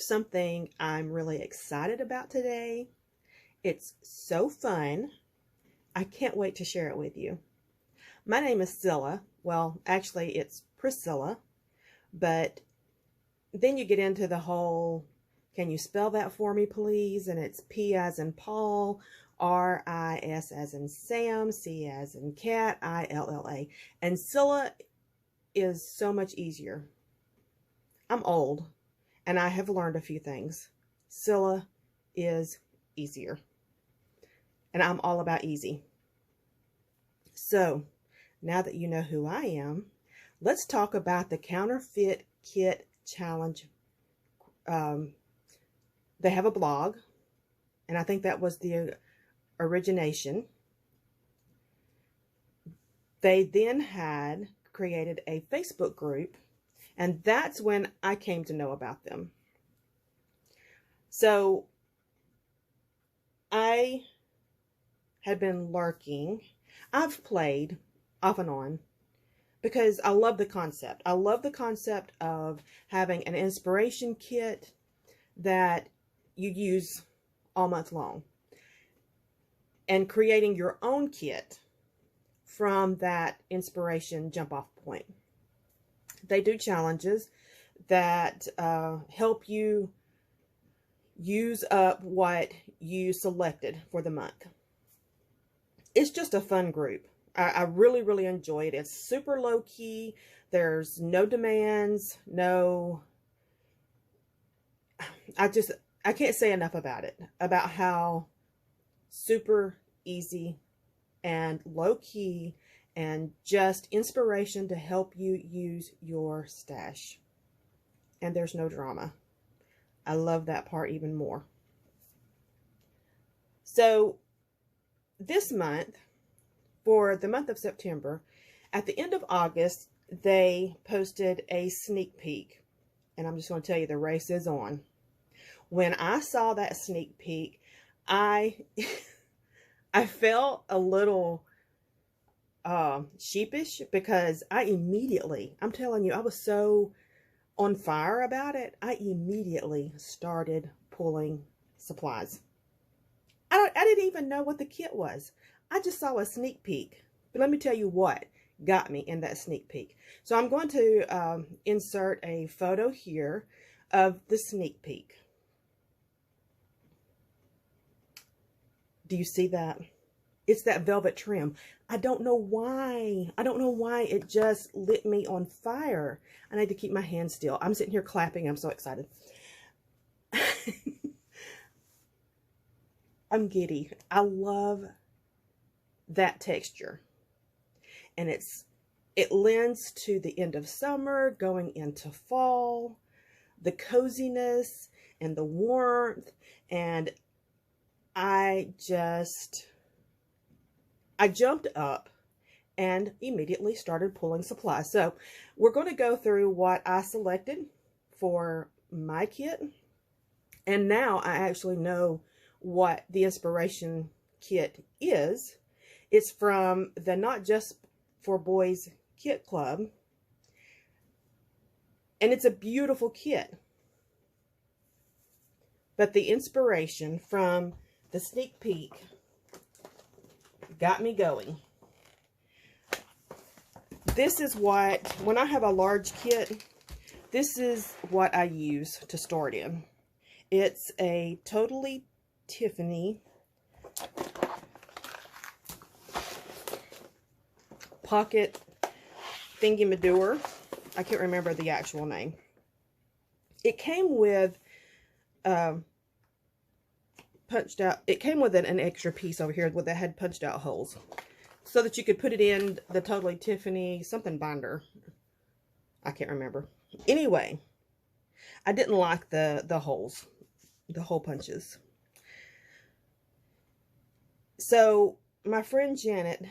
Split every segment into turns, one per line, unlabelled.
something I'm really excited about today. It's so fun. I can't wait to share it with you. My name is Cilla. Well, actually it's Priscilla, but then you get into the whole, can you spell that for me, please? And it's P as in Paul, R-I-S as in Sam, C as in cat, I-L-L-A. And Cilla is so much easier. I'm old, and I have learned a few things. Cilla is easier. And I'm all about easy. So, now that you know who I am, let's talk about the Counterfeit Kit Challenge. They have a blog, and I think that was the origination. They then had created a Facebook group, and that's when I came to know about them. So I had been lurking. I've played off and on because I love the concept. I love the concept of having an inspiration kit that you use all month long and creating your own kit from that inspiration jump off point. They do challenges that help you use up what you selected for the month. It's just a fun group. I really, really enjoy it. It's super low key. There's no demands, I can't say enough about it, about how super easy and low key and just inspiration to help you use your stash. And there's no drama. I love that part even more. So this month, for the month of September, at the end of August, they posted a sneak peek. And I'm just going to tell you, the race is on. When I saw that sneak peek, I felt a little sheepish because I immediately, I'm telling you, I was so on fire about it. I immediately started pulling supplies. I didn't even know what the kit was. I just saw a sneak peek. But let me tell you what got me in that sneak peek. So I'm going to insert a photo here of the sneak peek. Do you see that? It's that velvet trim. I don't know why. I don't know why it just lit me on fire. I need to keep my hands still. I'm sitting here clapping. I'm so excited. I'm giddy. I love that texture. And it lends to the end of summer, going into fall, the coziness and the warmth. And I jumped up and immediately started pulling supplies. So we're going to go through what I selected for my kit. And now I actually know what the inspiration kit is. It's from the Not Just for Boys Kit Club. And it's a beautiful kit. But the inspiration from the sneak peek got me going. This is what, when I have a large kit, this is what I use to store it in. It's a Totally Tiffany pocket thingy-madoor. I can't remember the actual name. It came with punched out, it came with an extra piece over here that had punched out holes so that you could put it in the Totally Tiffany something binder. I can't remember. Anyway, I didn't like the holes, the hole punches. So my friend Janet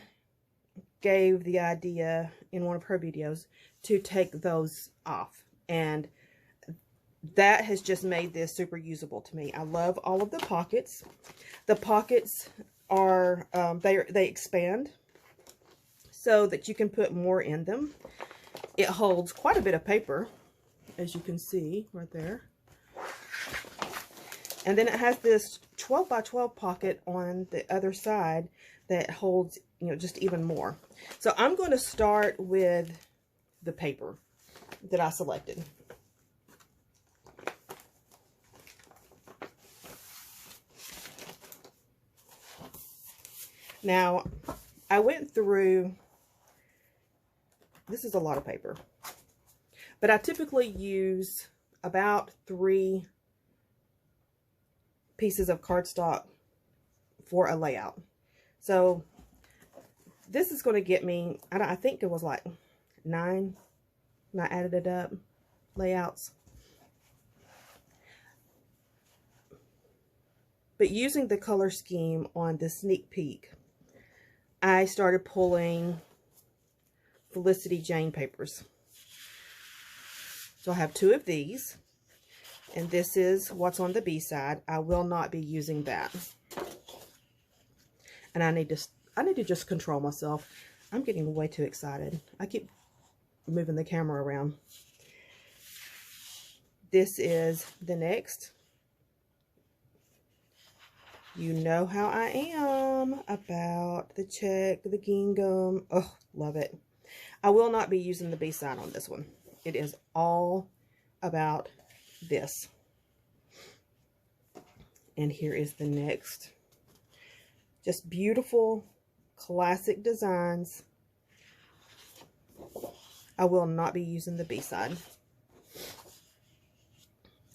gave the idea in one of her videos to take those off, and that has just made this super usable to me. I love all of the pockets. The pockets are, they expand so that you can put more in them. It holds quite a bit of paper, as you can see right there. And then it has this 12 by 12 pocket on the other side that holds, you know, just even more. So I'm going to start with the paper that I selected. Now, I went through, this is a lot of paper, but I typically use about 3 pieces of cardstock for a layout. So this is going to get me, I think there was like 9, when I added it up, layouts. But using the color scheme on the sneak peek, I started pulling Felicity Jane papers. So I have 2 of these, and this is what's on the B side. I will not be using that. And I need to just control myself. I'm getting way too excited. I keep moving the camera around. This is the next. You know how I am about the check, the gingham. Oh, love it. I will not be using the B side on this one. It is all about this. And here is the next. Just beautiful, classic designs. I will not be using the B side.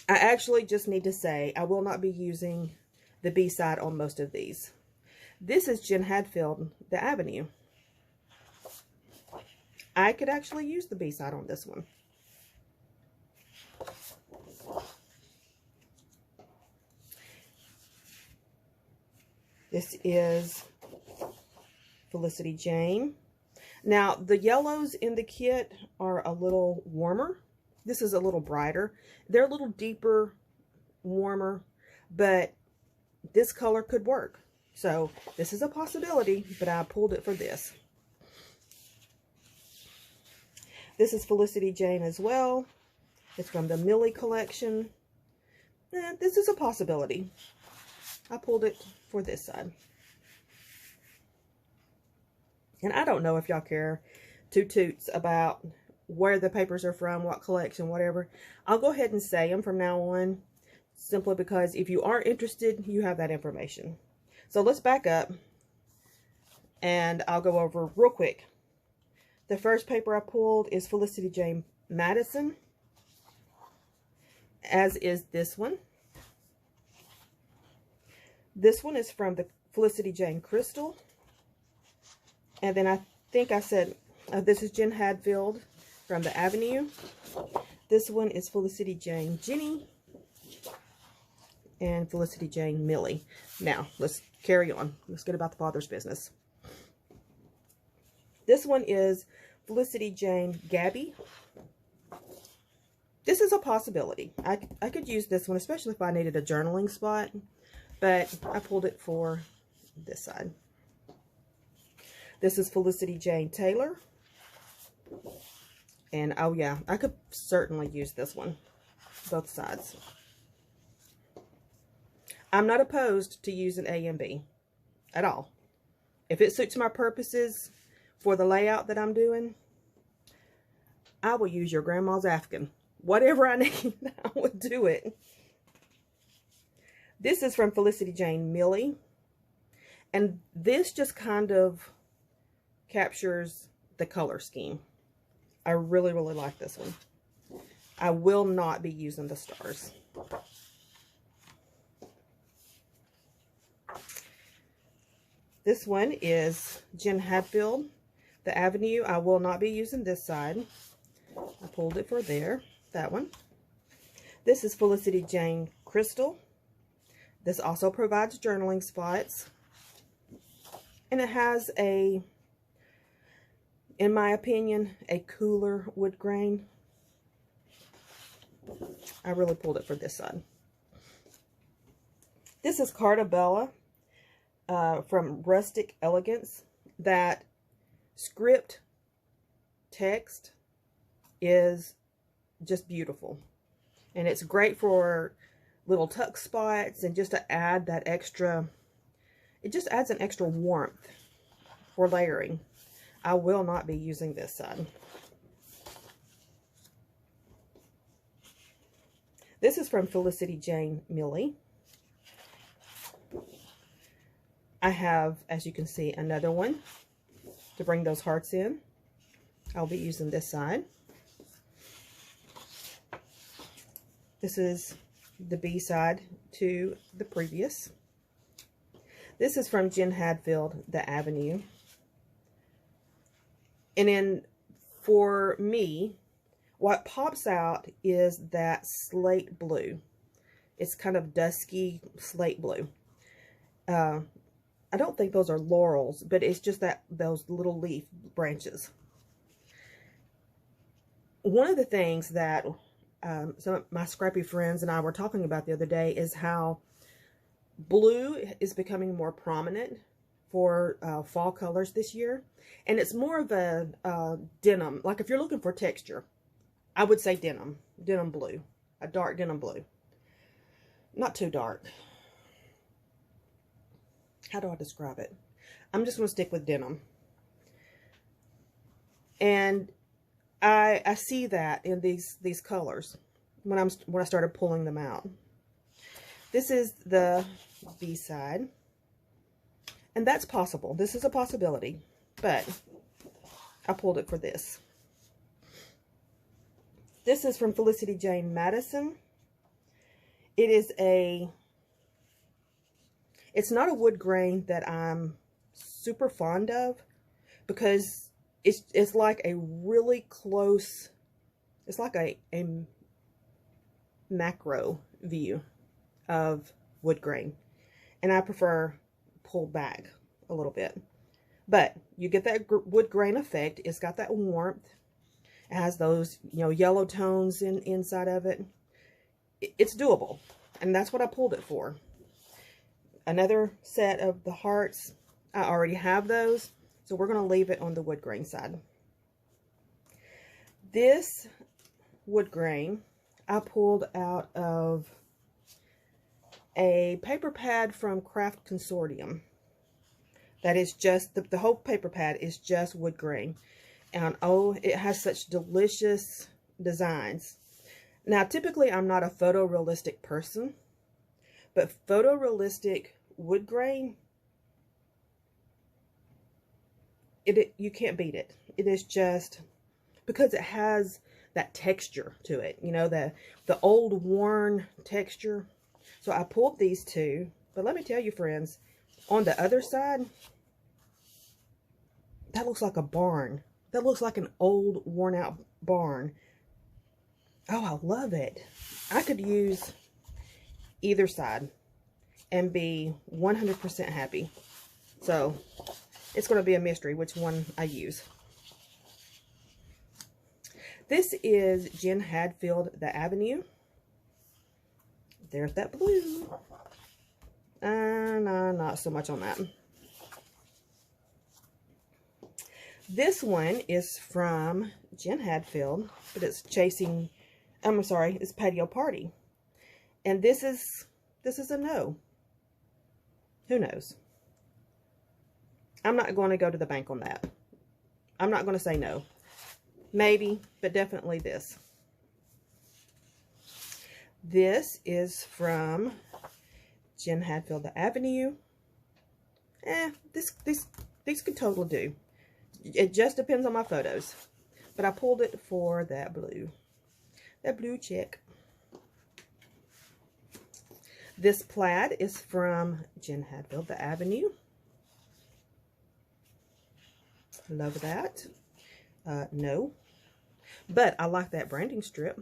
I actually just need to say I will not be using the B side on most of these. This is Jen Hadfield, The Avenue. I could actually use the B side on this one. This is Felicity Jane. Now, the yellows in the kit are a little warmer. This is a little brighter. They're a little deeper, warmer, but this color could work. So this is a possibility, but I pulled it for this. This is Felicity Jane as well. It's from the Millie collection. This is a possibility. I pulled it for this side. And I don't know if y'all care 2 toots about where the papers are from, what collection, whatever. I'll go ahead and say them from now on, simply because if you are interested, you have that information. So let's back up, and I'll go over real quick. The first paper I pulled is Felicity Jane Madison, as is this one. This one is from the Felicity Jane Crystal. And then I think I said, this is Jen Hadfield from The Avenue. This one is Felicity Jane Jenny. And Felicity Jane Millie. Now, let's carry on. Let's get about the father's business. This one is Felicity Jane Gabby. This is a possibility. I could use this one, especially if I needed a journaling spot. But I pulled it for this side. This is Felicity Jane Taylor. And oh yeah, I could certainly use this one. Both sides. I'm not opposed to using A and B at all. If it suits my purposes for the layout that I'm doing, I will use your grandma's Afghan. Whatever I need, I would do it. This is from Felicity Jane Millie. And this just kind of captures the color scheme. I really, really like this one. I will not be using the stars. This one is Jen Hadfield, The Avenue. I will not be using this side. I pulled it for there, that one. This is Felicity Jane Crystal. This also provides journaling spots. And it has a, in my opinion, a cooler wood grain. I really pulled it for this side. This is Carta Bella from Rustic Elegance. That script text is just beautiful. And it's great for little tuck spots, and just to add that extra, it just adds an extra warmth for layering. I will not be using this side. This is from Felicity Jane Millie. I have, as you can see, another one to bring those hearts in. I'll be using this side. This is the B side to the previous. This is from Jen Hadfield, The Avenue. And then for me, what pops out is that slate blue. It's kind of dusky slate blue. I don't think those are laurels, but it's just that those little leaf branches. One of the things that some of my scrappy friends and I were talking about the other day is how blue is becoming more prominent for fall colors this year. And it's more of a denim. Like if you're looking for texture, I would say denim blue, a dark denim blue. Not too dark. How do I describe it? I'm just going to stick with denim. And I see that in these colors when I started pulling them out. This is the B side. And that's possible. This is a possibility. But I pulled it for this. This is from Felicity Jane Madison. It is it's not a wood grain that I'm super fond of, because it's like a really close, it's like a macro view of wood grain. And I prefer pulled back a little bit. But you get that wood grain effect. It's got that warmth. It has those, yellow tones inside of it. It's doable. And that's what I pulled it for. Another set of the hearts. I already have those. So we're going to leave it on the wood grain side. This wood grain I pulled out of a paper pad from Craft Consortium. That is just, the whole paper pad is just wood grain. And oh, it has such delicious designs. Now, typically I'm not a photorealistic person, but photorealistic wood grain, you can't beat it. It is just, because it has that texture to it, the old worn texture. So I pulled these two, but let me tell you, friends, on the other side, that looks like a barn. That looks like an old, worn out barn. Oh, I love it. I could use either side and be 100% happy. So it's going to be a mystery which one I use. This is Jen Hadfield, The Avenue. There's that blue. No, not so much on that. This one is from Jen Hadfield, but it's it's Patio Party. And this is a no. Who knows? I'm not going to go to the bank on that. I'm not going to say no. Maybe, but definitely this. This is from Jen Hadfield, The Avenue. These could totally do. It just depends on my photos. But I pulled it for that blue. That blue check. This plaid is from Jen Hadfield, The Avenue. Love that. No. But I like that branding strip.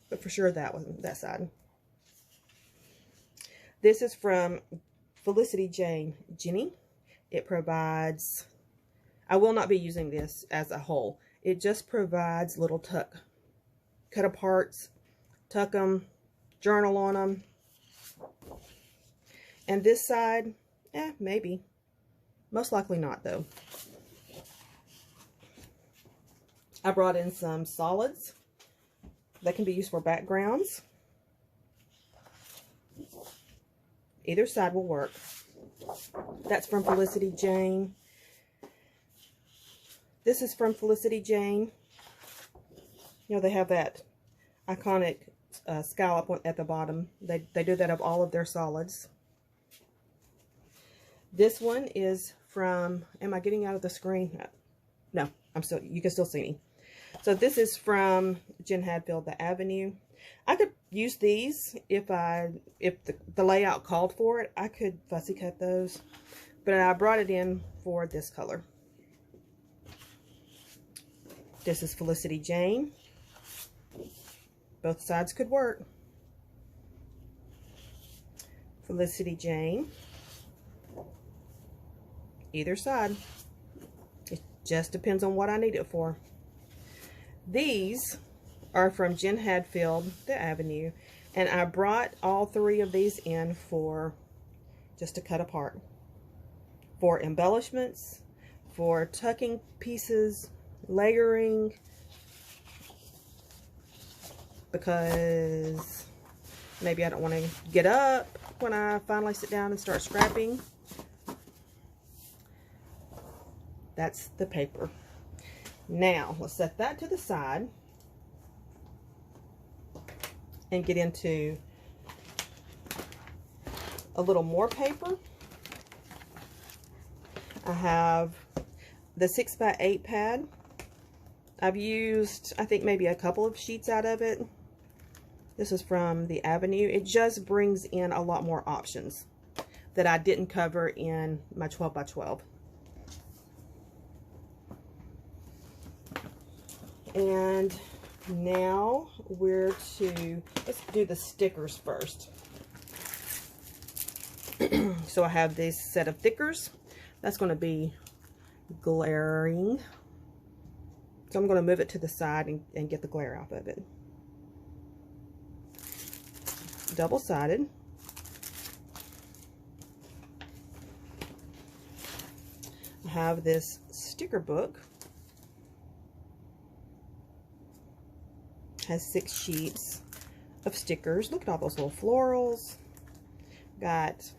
But for sure that side. This is from Felicity Jane Jenny. It provides, I will not be using this as a whole. It just provides little cut aparts, tuck them, journal on them. And this side, maybe. Most likely not, though. I brought in some solids. That can be used for backgrounds. Either side will work. That's from Felicity Jane. This is from Felicity Jane. You know, they have that iconic scallop at the bottom. They do that of all of their solids. This one is from, am I getting out of the screen? No, you can still see me. So this is from Jen Hadfield, The Avenue. I could use these if the layout called for it. I could fussy cut those, but I brought it in for this color. This is Felicity Jane. Both sides could work. Felicity Jane. Either side. It just depends on what I need it for. These are from Jen Hadfield, The Avenue, and I brought all three of these in for just to cut apart. For embellishments, for tucking pieces, layering, because maybe I don't want to get up when I finally sit down and start scrapping. That's the paper. Now, let's set that to the side and get into a little more paper. I have the 6x8 pad. I've used, I think, maybe a couple of sheets out of it. This is from The Avenue. It just brings in a lot more options that I didn't cover in my 12x12. And now let's do the stickers first. So I have this set of stickers. That's going to be glaring. So I'm going to move it to the side and get the glare off of it. Double-sided. I have this sticker book. Has 6 sheets of stickers. Look at all those little florals. Got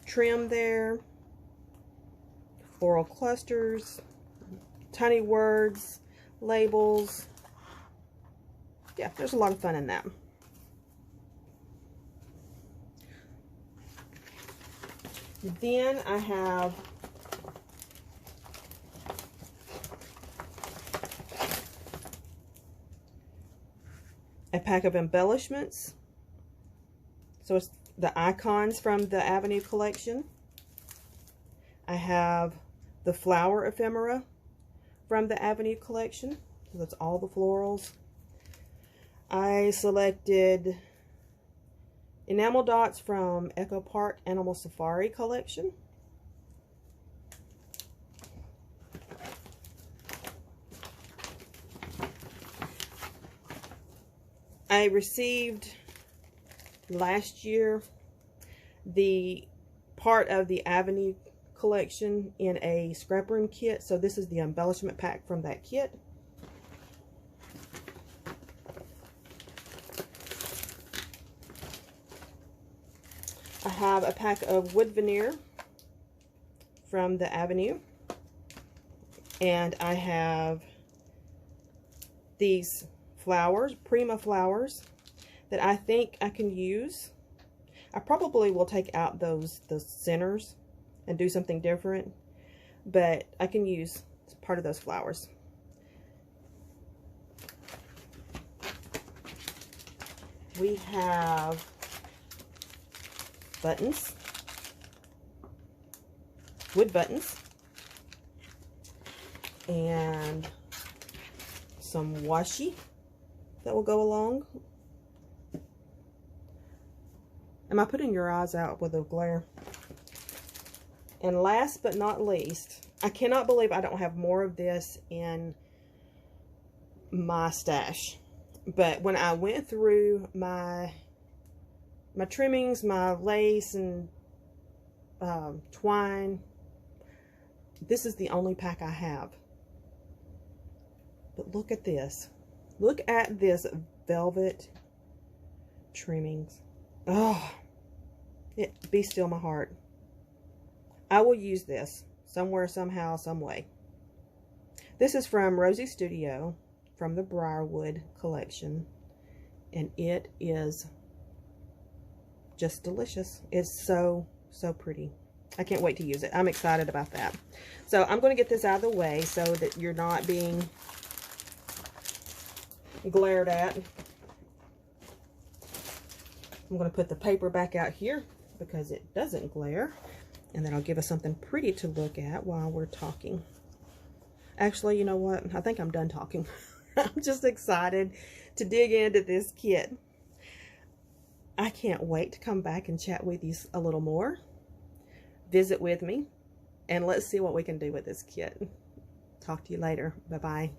trim there. Floral clusters. Tiny words. Labels. Yeah, there's a lot of fun in that. Then I have a pack of embellishments. So it's the icons from the Avenue collection. I have the flower ephemera from the Avenue collection. So that's all the florals. I selected enamel dots from Echo Park Animal Safari collection. I received last year the part of the Avenue collection in a scrap room kit. So this is the embellishment pack from that kit. I have a pack of wood veneer from the Avenue. And I have these flowers, Prima flowers, that I think I can use. I probably will take out those centers and do something different, but I can use part of those flowers. We have buttons, wood buttons, and some washi that will go along. Am I putting your eyes out with a glare? And last but not least, I cannot believe I don't have more of this in my stash. But when I went through my trimmings, my lace and twine, this is the only pack I have. But look at this. Look at this velvet trimmings. Oh, it be still my heart. I will use this somewhere, somehow, some way. This is from Rosie Studio, from the Briarwood collection, and it is just delicious. It's so pretty. I can't wait to use it. I'm excited about that. So I'm going to get this out of the way so that you're not being glared at. I'm going to put the paper back out here because it doesn't glare. And then I'll give us something pretty to look at while we're talking. Actually, you know what? I think I'm done talking. I'm just excited to dig into this kit. I can't wait to come back and chat with you a little more. Visit with me, and let's see what we can do with this kit. Talk to you later. Bye-bye.